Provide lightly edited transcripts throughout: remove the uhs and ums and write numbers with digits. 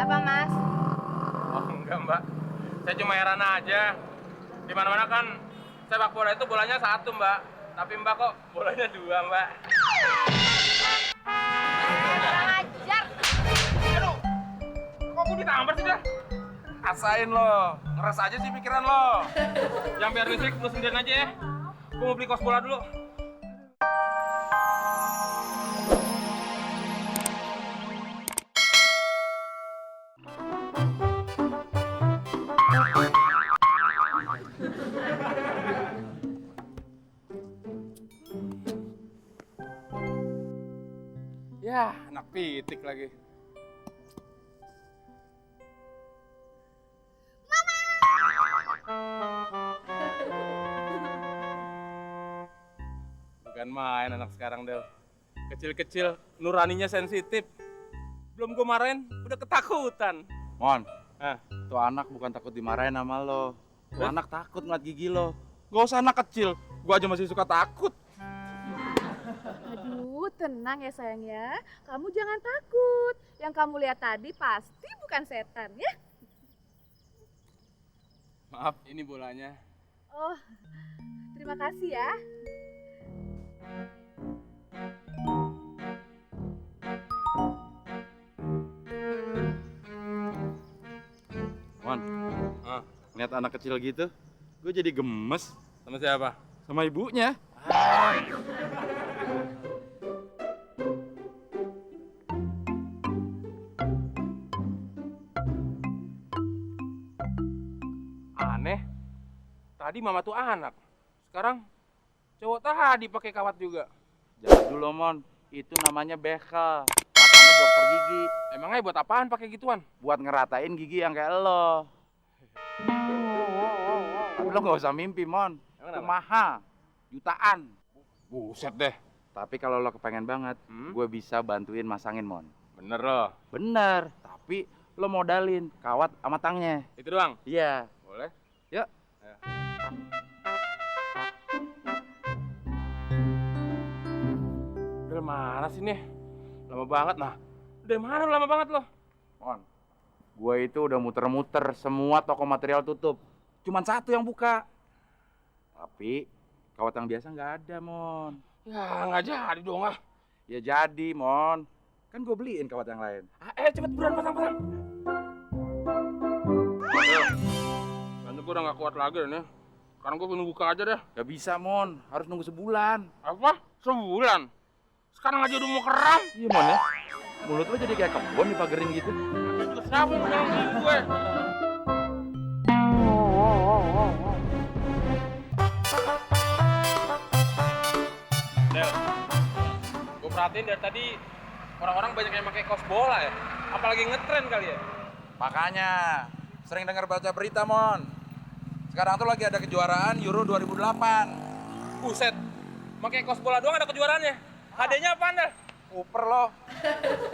Kenapa, Mas? Oh enggak mbak, saya cuma heran aja. Di mana-mana kan sepak bola itu bolanya satu mbak, tapi mbak kok bolanya dua mbak. Kurang ajar. Aduh, kok gue ditampar sih dah? Rasain lo, ngeres aja sih pikiran lo. Yang biar listrik lu sendirian aja ya. Gue mau beli kos bola dulu. Ya, anak pitik lagi. Bukan main anak sekarang Del. Kecil-kecil, nuraninya sensitif. Belum gue marahin, udah ketakutan. Mon, Hah? tuh anak bukan takut dimarahin sama lo. Tuh anak takut ngeliat gigi lo. Gak usah anak kecil, gua aja masih suka takut. Aduh, tenang ya sayang ya. Kamu jangan takut. Yang kamu lihat tadi pasti bukan setan ya. Maaf, ini bolanya. Oh, terima kasih ya. Mon, Ah, lihat anak kecil gitu, gue jadi gemes sama siapa? sama ibunya. Aneh. Tadi mama tuh anak. Sekarang cowok tadi pakai kawat juga. Jangan dulu Mon, itu namanya bekel. Katanya dokter gigi, Emangnya buat apaan pakai gituan? buat ngeratain gigi yang kayak lo. Tapi lo gak usah mimpi Mon, Emang itu kenapa? mahal, jutaan. Buset deh. Tapi kalau lo kepengen banget, Hmm? gue bisa bantuin masangin Mon. Bener loh. Bener, tapi lo modalin kawat sama tangnya. Itu doang. Iya. Boleh? Yuk. Ayo. Udah mana sih nih? Lama banget nah. Udah mana lu lama banget lo? Mon, gue itu udah muter-muter semua toko material tutup. Cuman satu yang buka. Tapi kawat yang biasa nggak ada, Mon. Ya nggak jadi dong ah. Ya jadi, Mon. Kan gue beliin kawat yang lain. Cepet buruan pasang. Kayaknya gue udah nggak kuat lagi nih. Sekarang gue pengen buka aja deh. Gak bisa, Mon. Harus nunggu sebulan. Apa? Sebulan? Sekarang aja udah mau keram. Iya, Mon ya. Mulut lo jadi kayak kebon dipagerin gitu. Siapa yang pegang gigi gue? Del, gue perhatiin dari tadi orang-orang banyak yang pakai kaos bola ya. Apalagi ngetren kali ya. Makanya, sering dengar baca berita, Mon. Sekarang tuh lagi ada kejuaraan Euro 2008. Buset, pakai kaos bola doang ada kejuaraannya. Hadiahnya apaan dah? Super loh.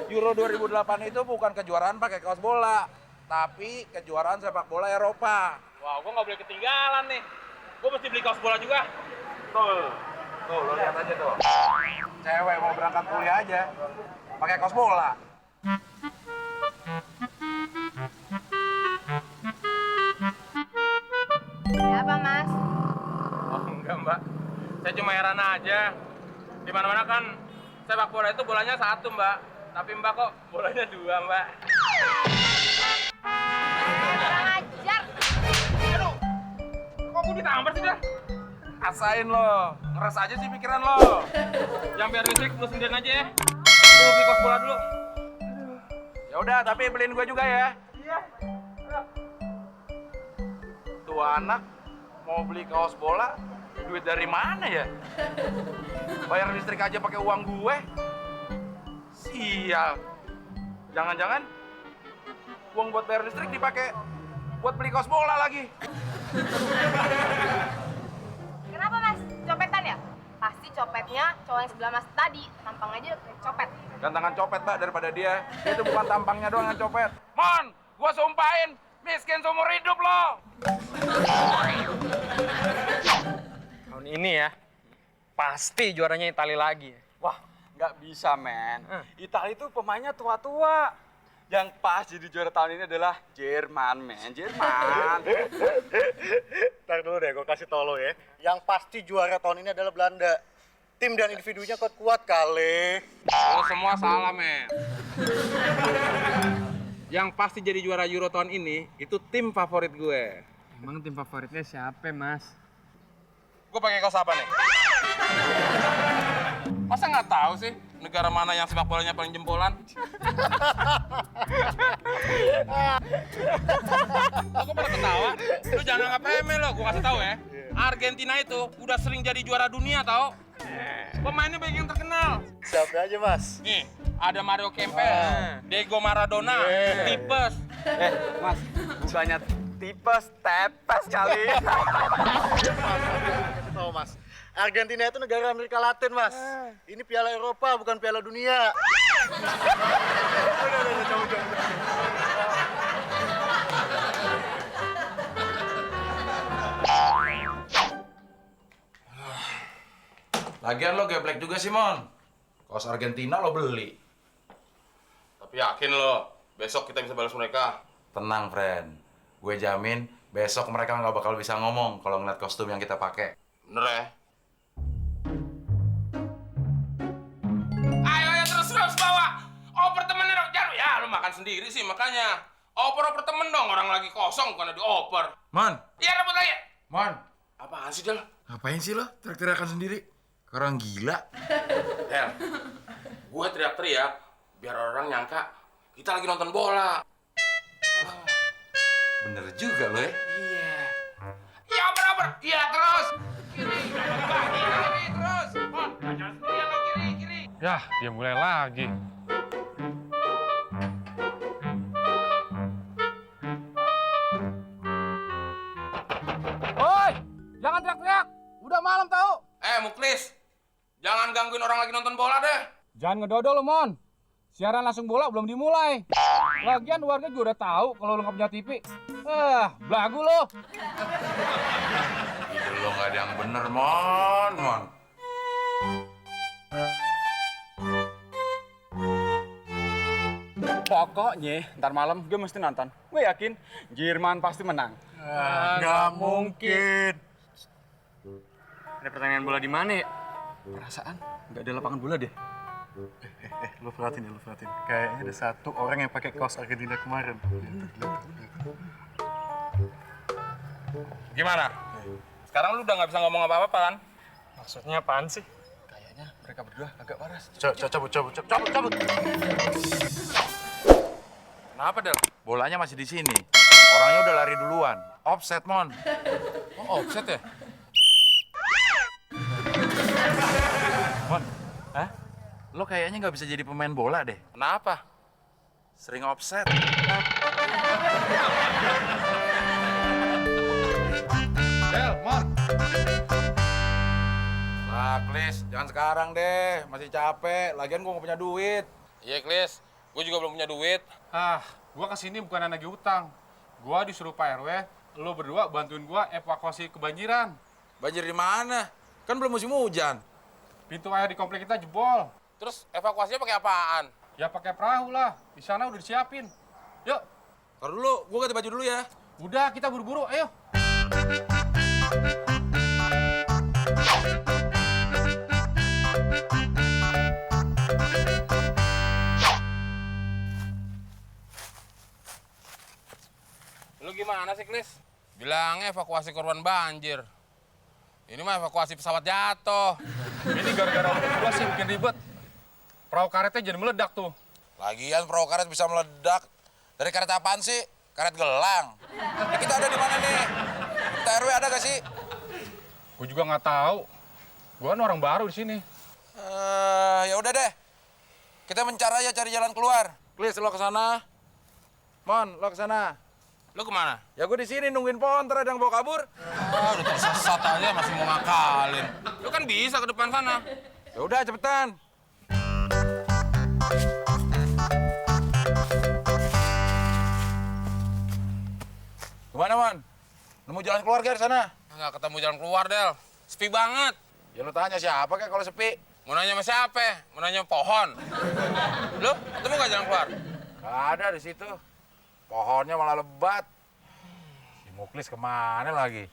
Euro 2008 itu bukan kejuaraan pakai kaos bola, tapi kejuaraan sepak bola Eropa. Wah, gue nggak boleh ketinggalan nih. Gue mesti beli kaos bola juga. Tuh, lo lihat aja tuh. Cewek mau berangkat kuliah aja, pakai kaos bola. Kenapa, Mas? Oh enggak mbak, saya cuma heran aja. Di mana-mana kan sepak bola itu bolanya satu mbak, tapi mbak kok bolanya dua mbak. Kurang ajar. Aduh, kok gue ditampar sih dah? Rasain lo, ngeres aja sih pikiran lo. Yang biar listrik lu sendirian aja ya. Gue mau beli kaos bola dulu. Ya udah, tapi beliin gua juga ya. Iya. Tuh anak mau beli kaos bola, duit dari mana ya? Bayar listrik aja pakai uang gue. Sial. Jangan-jangan uang buat bayar listrik dipakai buat beli kaos bola lagi. Kenapa, Mas? Copetan ya? Pasti copetnya cowok yang sebelah Mas tadi. Tampang aja kayak copet. Gantangan copet, Mbak, daripada dia. Dia itu bukan tampangnya doang yang copet. Mon, gua sumpahin, miskin seumur hidup lo. Tahun ini ya, pasti juaranya Italia lagi. Wah, nggak bisa, men. Italia itu pemainnya tua-tua. Yang pas jadi juara tahun ini adalah Jerman, men. Jerman. Ntar dulu deh, gue kasih tau lo ya. Yang pasti juara tahun ini adalah Belanda. Tim dan individunya kuat-kuat kali. Lo semua salah, men. Yang pasti jadi juara Euro tahun ini, itu tim favorit gue. Emang tim favoritnya siapa, Mas? Gue pakai kaos apa nih? Masa nggak tahu sih negara mana yang sepak bolanya paling jempolan? Lo kok pada ketawa? Lu jangan anggap remeh lo, gue kasih tahu ya. Argentina itu udah sering jadi juara dunia tau. Pemainnya banyak yang terkenal. Siapa aja, Mas? Nih, ada Mario Kempes, Diego Maradona, Tipes. Mas, bukannya tipes, tepes kali. Tahu, Mas. Argentina itu negara Amerika Latin, Mas. Ini Piala Eropa, bukan Piala Dunia. Udah, coba. Lagian lo geblek juga sih, Mon. Kaos Argentina lo beli. Tapi yakin lo, besok kita bisa balas mereka. Tenang, friend. Gue jamin besok mereka nggak bakal bisa ngomong kalau ngeliat kostum yang kita pakai. Bener ya? Ayo terus bawa. Oper temennya dong, jangan ya lu makan sendiri sih makanya. Oper temen dong, orang lagi kosong bukan dioper. Mon, Iya rebut lagi. Mon. Apaan sih Del? Ngapain sih lo teriak-teriakan sendiri? Orang gila. Del, gue teriak-teriak biar orang nyangka kita lagi nonton bola. Bener juga lo ya. Iya oper. Iya terus. Kiri terus. Mon, jangan sendirian lo kiri. Yah, dia mulai lagi. Woi, jangan teriak-teriak. Udah malam tau. Muklis. Jangan gangguin orang lagi nonton bola deh. Jangan ngedodol lo, Mon. Siaran langsung bola belum dimulai. Lagian warga juga udah tahu kalau lo nggak punya TV. Belagu lo. Ide lo nggak ada yang bener, Mon. Pokoknya, ntar malam gue mesti nonton. Gue yakin Jerman pasti menang. Nggak mungkin. Ada pertandingan bola di mana ya? Perasaan nggak ada lapangan bola deh. Lo perhatiin. Kayaknya ada satu orang yang pakai kaos Argentina kemarin. Gimana? Sekarang lu udah nggak bisa ngomong apa-apa kan? Maksudnya apaan sih? Kayaknya mereka berdua agak waras. Cabut. Kenapa Del? Bolanya masih di sini. Orangnya udah lari duluan. Offset, Mon. Oh offset ya? Mon, lo kayaknya nggak bisa jadi pemain bola deh. Kenapa? Sering offset. Del, Mon. Lah, Klis, jangan sekarang deh. Masih capek. Lagian gua nggak punya duit. Iya Klis, gue juga belum punya duit. Gua kesini bukan nagih utang. Gua disuruh Pak RW, lo berdua bantuin gua evakuasi kebanjiran. Banjir di mana? Kan belum musim hujan. Pintu air di komplek kita jebol. Terus evakuasinya pakai apaan? Ya pakai perahu lah. Di sana udah disiapin. Yuk, Ntar dulu, gua ganti baju dulu ya. udah kita buru-buru. Ayo. Lu gimana sih Klis? Bilangnya evakuasi korban banjir. Ini mah evakuasi pesawat jatuh. Ini gara-gara lo berdua sih bikin ribet. Perahu karetnya jadi meledak tuh. Lagian perahu karet bisa meledak. Dari karet apaan sih? Karet gelang. Ini kita ada di mana nih? Kita RW ada gak sih? Gue juga nggak tahu. Gue kan orang baru di sini. Ya udah deh. Kita mencari aja cari jalan keluar. Klis, lo ke sana. Mon, lo ke sana. Lu kemana? Ya gue di sini nungguin pohon, ntar ada yang bawa kabur. Udah tersesat aja masih mau ngakalin. Lu kan bisa ke depan sana. Ya udah cepetan. Gimana, Mon? Nemu jalan keluar gak di sana? Nggak ketemu jalan keluar, Del. Sepi banget. Ya lu tanya siapa kayak kalau sepi. Mau nanya sama siapa? Mau nanya pohon. Lu ketemu nggak jalan keluar? Gak ada di situ. Pohonnya malah lebat. Si Muklis kemana lagi?